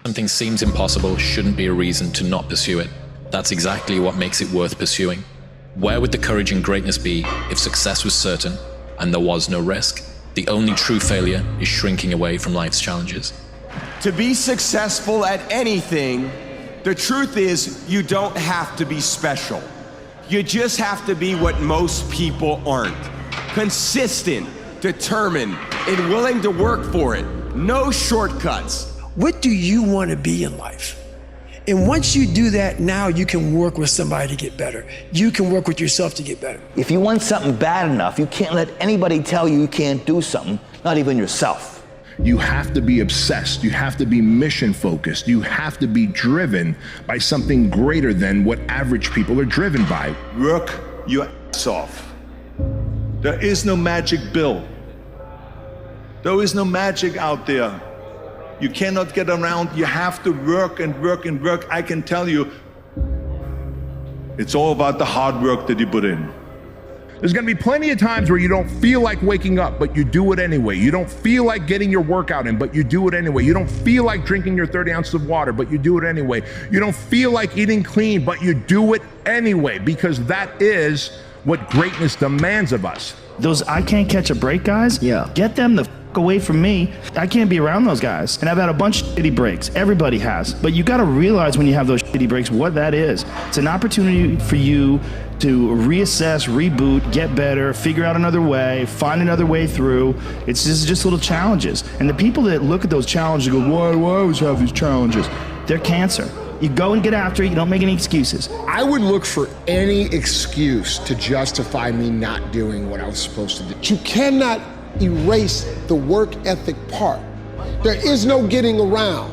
Something seems impossible shouldn't be a reason to not pursue it. That's exactly what makes it worth pursuing. Where would the courage and greatness be if success was certain and there was no risk? The only true failure is shrinking away from life's challenges. To be successful at anything, the truth is you don't have to be special. You just have to be what most people aren't. Consistent, determined, and willing to work for it. No shortcuts. What do you want to be in life? And once you do that, now you can work with somebody to get better. You can work with yourself to get better. If you want something bad enough, you can't let anybody tell you you can't do something, not even yourself. You have to be obsessed. You have to be mission focused. You have to be driven by something greater than what average people are driven by. Work your ass off. There is no magic pill. There is no magic out there. You cannot get around. You have to work and work and work. I can tell you, it's all about the hard work that you put in. There's gonna be plenty of times where you don't feel like waking up, but you do it anyway. You don't feel like getting your workout in, but you do it anyway. You don't feel like drinking your 30 ounces of water, but you do it anyway. You don't feel like eating clean, but you do it anyway, because that is what greatness demands of us. Those I can't catch a break guys, get them the f away from me. I can't be around those guys. And I've had a bunch of shitty breaks. Everybody has. But you got to realize when you have those shitty breaks what that is. It's an opportunity for you to reassess, reboot, get better, figure out another way, find another way through. It's just little challenges. And the people that look at those challenges and go, why do I always have these challenges? They're cancer. You go and get after it, you don't make any excuses. I would look for any excuse to justify me not doing what I was supposed to do. You cannot erase the work ethic part. There is no getting around.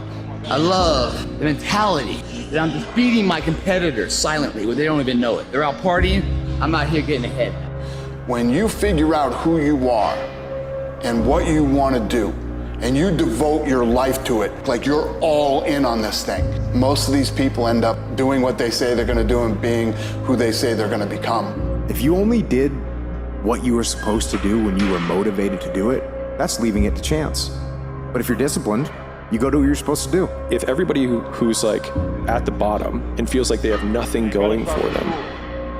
I love the mentality that I'm just beating my competitors silently where they don't even know it. They're out partying, I'm out here getting ahead. When you figure out who you are and what you want to do, and you devote your life to it, like you're all in on this thing, most of these people end up doing what they say they're gonna do and being who they say they're gonna become. If you only did what you were supposed to do when you were motivated to do it, that's leaving it to chance. But if you're disciplined, you go do what you're supposed to do. If everybody who's like at the bottom and feels like they have nothing going for them,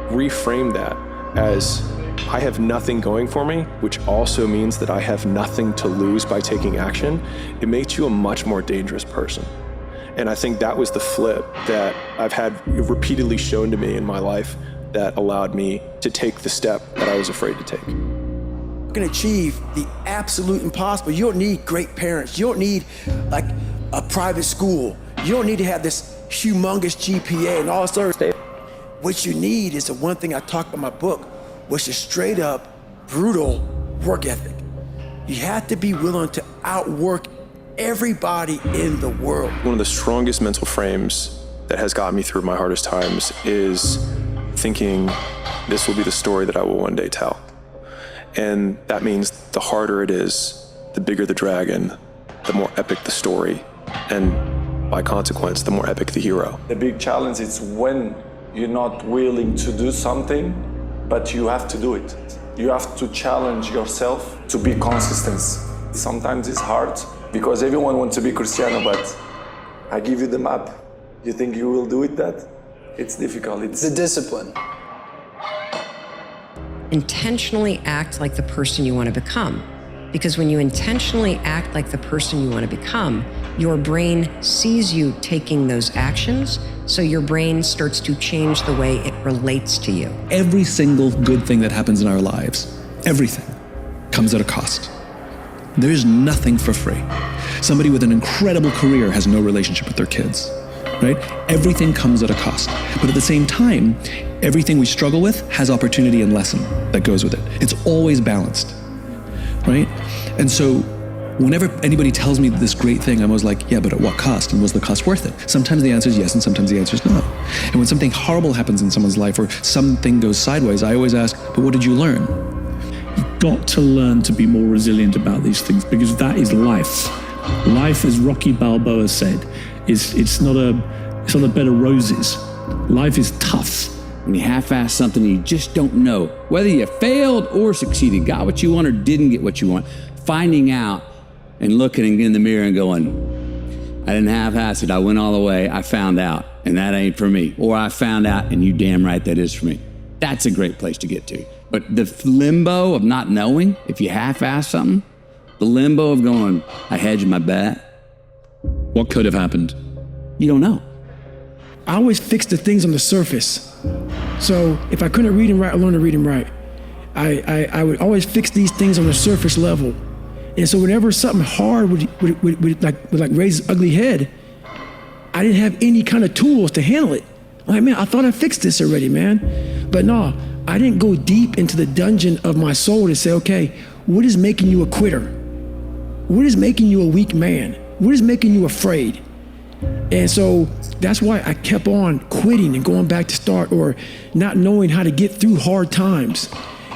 reframe that as I have nothing going for me, which also means that I have nothing to lose by taking action, it makes you a much more dangerous person. And I think that was the flip that I've had repeatedly shown to me in my life that allowed me to take the step that I was afraid to take. You can achieve the absolute impossible. You don't need great parents. You don't need like a private school. You don't need to have this humongous GPA and all this other stuff. What you need is the one thing I talked about in my book, which is straight up brutal work ethic. You have to be willing to outwork everybody in the world. One of the strongest mental frames that has gotten me through my hardest times is thinking this will be the story that I will one day tell. And that means the harder it is, the bigger the dragon, the more epic the story, and by consequence, the more epic the hero. The big challenge is when you're not willing to do something, but you have to do it. You have to challenge yourself to be consistent. Sometimes it's hard because everyone wants to be Cristiano, but I give you the map. You think you will do it that? It's difficult. It's the discipline. Intentionally act like the person you want to become. Because when you intentionally act like the person you want to become, your brain sees you taking those actions, so your brain starts to change the way it relates to you. Every single good thing that happens in our lives, everything, comes at a cost. There is nothing for free. Somebody with an incredible career has no relationship with their kids, right? Everything comes at a cost. But at the same time, everything we struggle with has opportunity and lesson that goes with it. It's always balanced, right? And so whenever anybody tells me this great thing, I'm always like, yeah, but at what cost? And was the cost worth it? Sometimes the answer is yes, and sometimes the answer is no. And when something horrible happens in someone's life or something goes sideways, I always ask, but what did you learn? You've got to learn to be more resilient about these things, because that is life. Life, as Rocky Balboa said, it's not a bed of roses. Life is tough. When you half-ass something, you just don't know whether you failed or succeeded, got what you want or didn't get what you want. Finding out and looking in the mirror and going, I didn't half-ass it. I went all the way. I found out, and that ain't for me. Or I found out, and you damn right that is for me. That's a great place to get to. But the limbo of not knowing, if you half-ass something, the limbo of going, I hedged my bet. What could have happened? You don't know. I always fix the things on the surface. So if I couldn't read and write, I learned to read and write. I would always fix these things on the surface level. And so whenever something hard would raise its ugly head, I didn't have any kind of tools to handle it. I'm like, man, I thought I fixed this already, man. But no, I didn't go deep into the dungeon of my soul to say, okay, what is making you a quitter? What is making you a weak man? What is making you afraid? And so that's why I kept on quitting and going back to start, or not knowing how to get through hard times.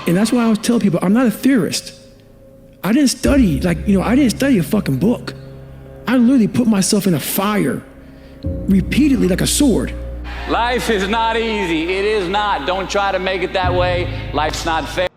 And that's why I always tell people, I'm not a theorist. I didn't study, I didn't study a fucking book. I literally put myself in a fire repeatedly like a sword. Life is not easy. It is not. Don't try to make it that way. Life's not fair.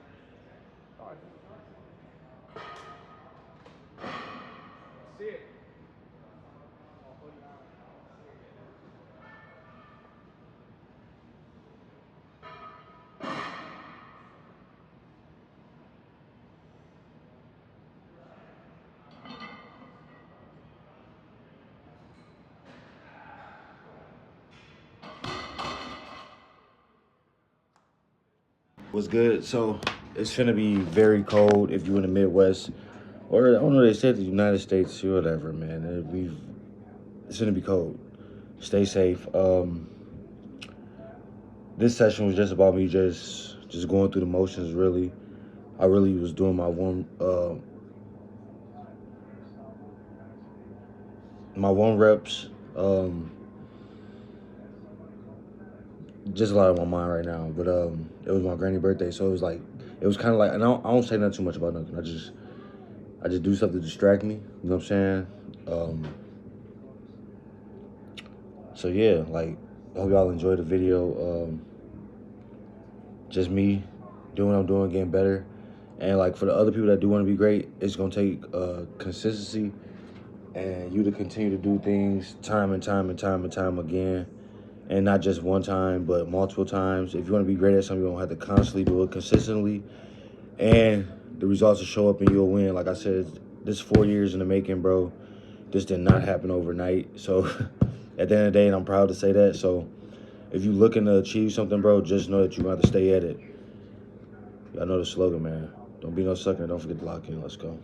What's good? So it's gonna be very cold if you're in the Midwest, or I don't know, they said the United States or whatever, man. It's gonna be cold. Stay safe. This session was just about me just going through the motions. Really, I really was doing my one reps. Just a lot on my mind right now, but it was my granny's birthday, so it was kind of like, and I don't say nothing too much about nothing. I just do stuff to distract me. You know what I'm saying? So yeah, I hope y'all enjoy the video. Just me doing what I'm doing, getting better, and for the other people that do want to be great, it's gonna take consistency and you to continue to do things time and time again. And not just one time, but multiple times. If you want to be great at something, you're going to have to constantly do it consistently. And the results will show up and you'll win. Like I said, this is 4 years in the making, bro. This did not happen overnight. So at the end of the day, and I'm proud to say that. So if you're looking to achieve something, bro, just know that you're going to have to stay at it. Y'all know the slogan, man. Don't be no sucker. Don't forget to lock in. Let's go.